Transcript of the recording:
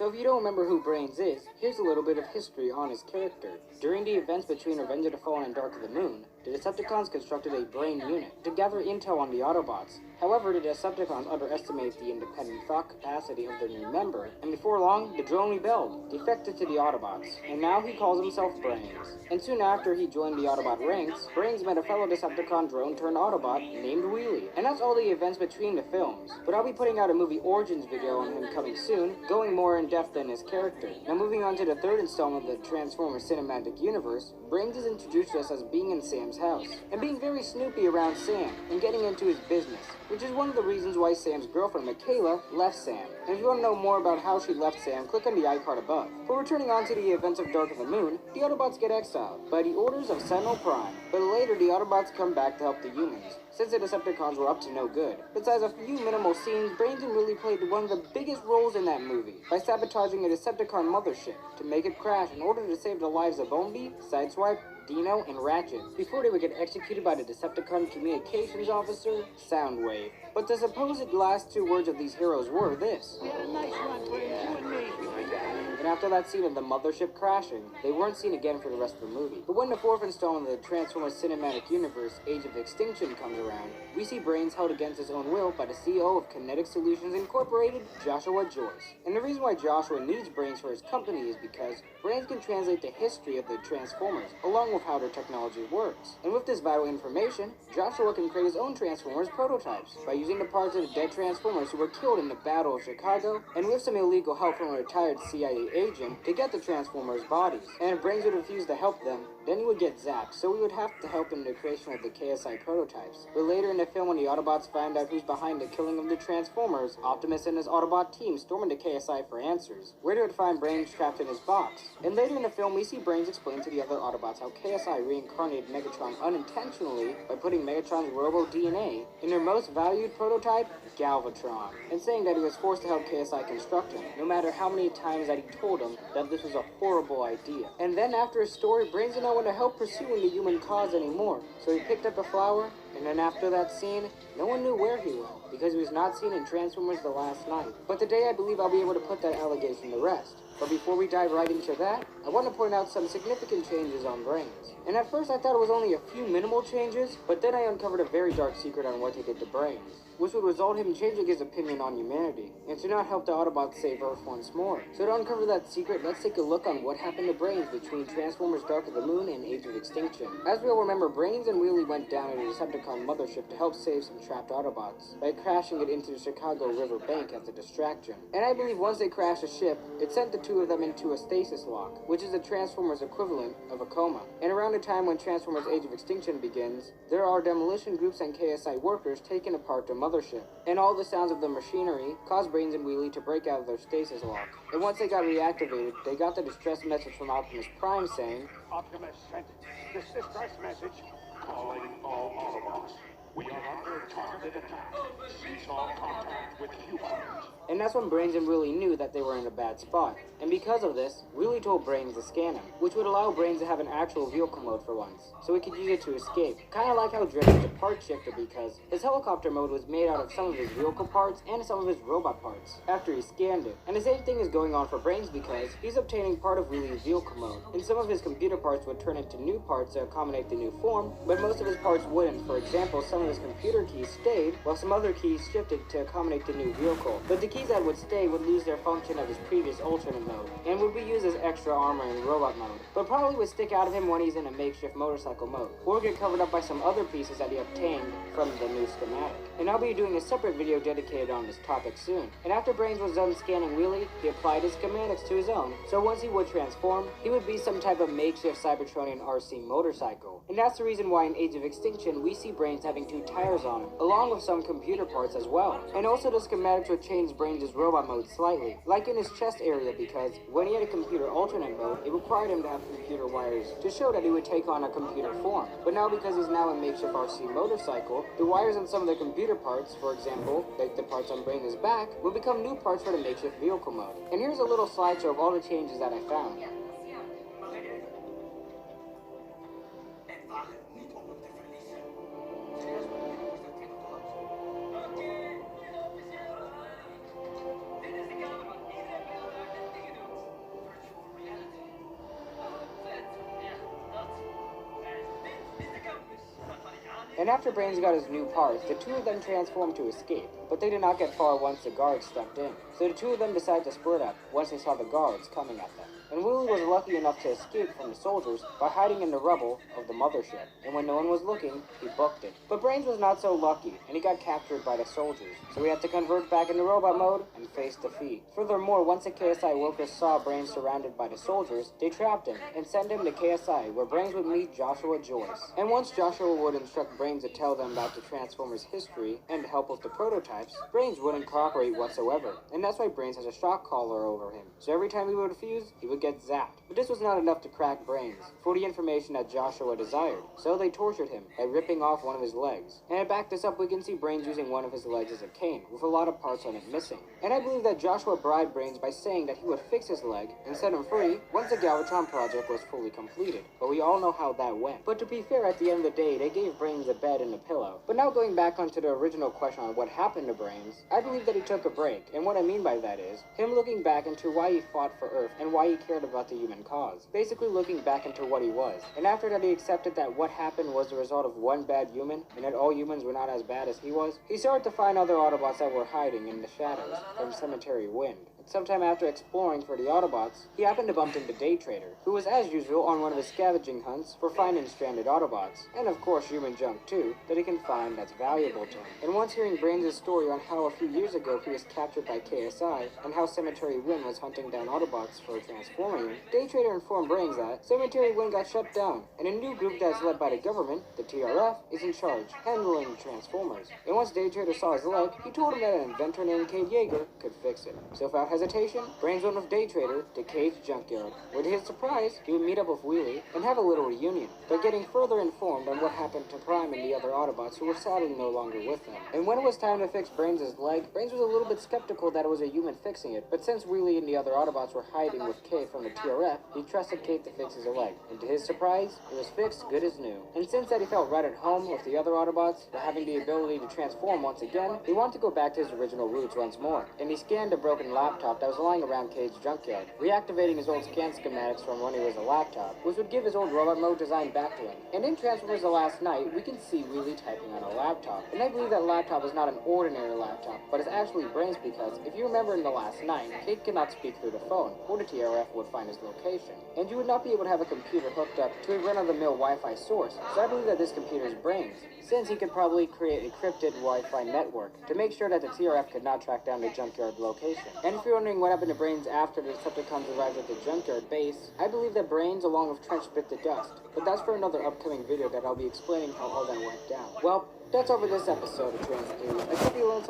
So if you don't remember who Brains is, here's a little bit of history on his character. During the events between Revenge of the Fallen and Dark of the Moon, the Decepticons constructed a brain unit to gather intel on the Autobots. However, the Decepticons underestimate the independent thought capacity of their new member, and before long, the drone rebelled, defected to the Autobots, and now he calls himself Brains. And soon after he joined the Autobot ranks, Brains met a fellow Decepticon drone turned Autobot named Wheelie. And that's all the events between the films. But I'll be putting out a movie origins video on him coming soon, going more in depth than his character. Now moving on to the third installment of the Transformers Cinematic Universe, Brains is introduced to us as being in Sam's house, and being very snoopy around Sam, and getting into his business, which is one of the reasons why Sam's girlfriend Michaela left Sam. And if you want to know more about how she left Sam, click on the iCard above. But returning on to the events of Dark of the Moon, the Autobots get exiled by the orders of Sentinel Prime, but later the Autobots come back to help the humans, since the Decepticons were up to no good. Besides a few minimal scenes, Brains really played one of the biggest roles in that movie, by sabotaging a Decepticon mothership to make it crash in order to save the lives of Omni, Sideswipe, Dino, and Ratchet, before they would get executed by the Decepticon communications officer, Soundwave. But the supposed last two words of these heroes were this: Nice one, Brains, you and me. and after that scene of the mothership crashing, they weren't seen again for the rest of the movie. But when the fourth installment of the Transformers Cinematic Universe, Age of Extinction, comes around, we see Brains held against his own will by the CEO of Kinetic Solutions Incorporated, Joshua Joyce. And the reason why Joshua needs Brains for his company is because Brains can translate the history of the Transformers, along with how their technology works. And with this vital information, Joshua can create his own Transformers prototypes by using the parts of the dead Transformers who were killed in the Battle of Chicago, and with some illegal help from a retired CIA agent to get the Transformers' bodies. And if Brains would refuse to help them, then he would get zapped, so we would have to help in the creation of the KSI prototypes. But later in the film, when the Autobots find out who's behind the killing of the Transformers, Optimus and his Autobot team storm into KSI for answers, where they would find Brains trapped in his box. And later in the film, we see Brains explain to the other Autobots how KSI reincarnated Megatron unintentionally by putting Megatron's robo-DNA in their most valued prototype, Galvatron, and saying that he was forced to help KSI construct him, no matter how many times that he told him that this was a horrible idea. And then after his story, Brains did not want to help pursuing the human cause anymore, so he picked up a flower, and then after that scene, no one knew where he went, because he was not seen in Transformers The Last Night. But today I believe I'll be able to put that allegation to rest. But before we dive right into that, I want to point out some significant changes on Brains. And at first I thought it was only a few minimal changes, but then I uncovered a very dark secret on what he did to Brains, which would result in him changing his opinion on humanity, and to not help the Autobots save Earth once more. So to uncover that secret, let's take a look on what happened to Brains between Transformers Dark of the Moon and Age of Extinction. As we all remember, Brains and Wheelie went down in a Decepticon mothership to help save some trapped Autobots, by crashing it into the Chicago River bank as a distraction. And I believe once they crashed the ship, it sent the two of them into a stasis lock, which is the Transformers equivalent of a coma. And around the time when Transformers Age of Extinction begins, there are demolition groups and KSI workers taking apart the mothership, and all the sounds of the machinery caused Brains and Wheelie to break out of their stasis lock. And once they got reactivated, they got the distress message from Optimus Prime saying, Optimus sent this distress message calling all Autobots. We are under targeted attack. Cease all contact with humans. And that's when Brains and Wheelie knew that they were in a bad spot. And because of this, Wheelie told Brains to scan him, which would allow Brains to have an actual vehicle mode for once, so he could use it to escape. Kinda like how Dredd is a part shifter, because his helicopter mode was made out of some of his vehicle parts and some of his robot parts, after he scanned it. And the same thing is going on for Brains because he's obtaining part of Wheelie's vehicle mode, and some of his computer parts would turn into new parts to accommodate the new form, but most of his parts wouldn't. For example, some of his computer keys stayed, while some other keys shifted to accommodate the new vehicle. But the keys that would stay would lose their function of his previous alternate mode, and would be used as extra armor in robot mode, but probably would stick out of him when he's in a makeshift motorcycle mode, or get covered up by some other pieces that he obtained from the new schematic. And I'll be doing a separate video dedicated on this topic soon. And after Brains was done scanning Wheelie, he applied his schematics to his own, so once he would transform, he would be some type of makeshift Cybertronian RC motorcycle. And that's the reason why in Age of Extinction we see Brains having two tires on him, along with some computer parts as well. And also the schematics would change Brains' robot mode slightly, like in his chest area, because when he had a computer alternate mode, it required him to have computer wires to show that he would take on a computer form. But now because he's now a makeshift RC motorcycle, the wires on some of the computer parts, for example, like the parts on Brains' back, will become new parts for the makeshift vehicle mode. And here's a little slideshow of all the changes that I found. And after Brains got his new parts, the two of them transformed to escape, but they did not get far once the guards stepped in. So the two of them decided to split up once they saw the guards coming at them. And Willie was lucky enough to escape from the soldiers by hiding in the rubble of the mothership, and when no one was looking, he booked it. But Brains was not so lucky, and he got captured by the soldiers, so he had to convert back into robot mode and face defeat. Furthermore, once the KSI workers saw Brains surrounded by the soldiers, they trapped him and sent him to KSI, where Brains would meet Joshua Joyce. And once Joshua would instruct Brains to tell them about the Transformers' history and help with the prototypes, Brains wouldn't cooperate whatsoever, and that's why Brains has a shock collar over him. So every time he would refuse, he would get zapped. But this was not enough to crack Brains for the information that Joshua desired, so they tortured him by ripping off one of his legs. And to back this up, we can see Brains using one of his legs as a cane, with a lot of parts on it missing. And I believe that Joshua bribed Brains by saying that he would fix his leg and set him free once the Galvatron project was fully completed. But we all know how that went. But to be fair, at the end of the day, they gave Brains a bed and a pillow. But now going back onto the original question on what happened to Brains, I believe that he took a break, and what I mean by that is him looking back into why he fought for Earth and why he cared about the human cause. Basically looking back into what he was. And after that he accepted that what happened was the result of one bad human, and that all humans were not as bad as he was, he started to find other Autobots that were hiding in the shadows from Cemetery Wind. Sometime after exploring for the Autobots, he happened to bump into Day Trader, who was as usual on one of his scavenging hunts for finding stranded Autobots, and of course human junk too, that he can find that's valuable to him. And once hearing Brains' story on how a few years ago he was captured by KSI, and how Cemetery Wind was hunting down Autobots for transforming him, Day Trader informed Brains that Cemetery Wind got shut down, and a new group that's led by the government, the TRF, is in charge, handling the Transformers. And once Day Trader saw his leg, he told him that an inventor named Cade Yeager could fix it. So without hesitation, Brains went with Day Trader to Cade's junkyard, where to his surprise, he would meet up with Wheelie and have a little reunion. They're getting further informed on what happened to Prime and the other Autobots who were sadly no longer with them. And when it was time to fix Brains' leg, Brains was a little bit skeptical that it was a human fixing it, but since Wheelie and the other Autobots were hiding with Cade from the TRF, he trusted Cade to fix his leg. And to his surprise, it was fixed good as new. And since that he felt right at home with the other Autobots, but having the ability to transform once again, he wanted to go back to his original roots once more. And he scanned a broken laptop that was lying around Cade's junkyard, reactivating his old scan schematics from when he was a laptop, which would give his old robot mode design back to him. And in Transformers The Last Night, we can see Wheelie typing on a laptop. And I believe that laptop is not an ordinary laptop, but it's actually Brains because, if you remember in The Last Night, Cade could not speak through the phone, or the TRF would find his location. And you would not be able to have a computer hooked up to a run-of-the-mill Wi-Fi source, so I believe that this computer is Brains, since he could probably create a encrypted Wi-Fi network to make sure that the TRF could not track down the junkyard location. And if you're wondering what happened to Brains after the Decepticons arrived at the junkyard base, I believe that Brains along with Trench bit the dust, but that's for another upcoming video that I'll be explaining how all that went down. Well, that's all for this episode of Trans News. I hope you learned something.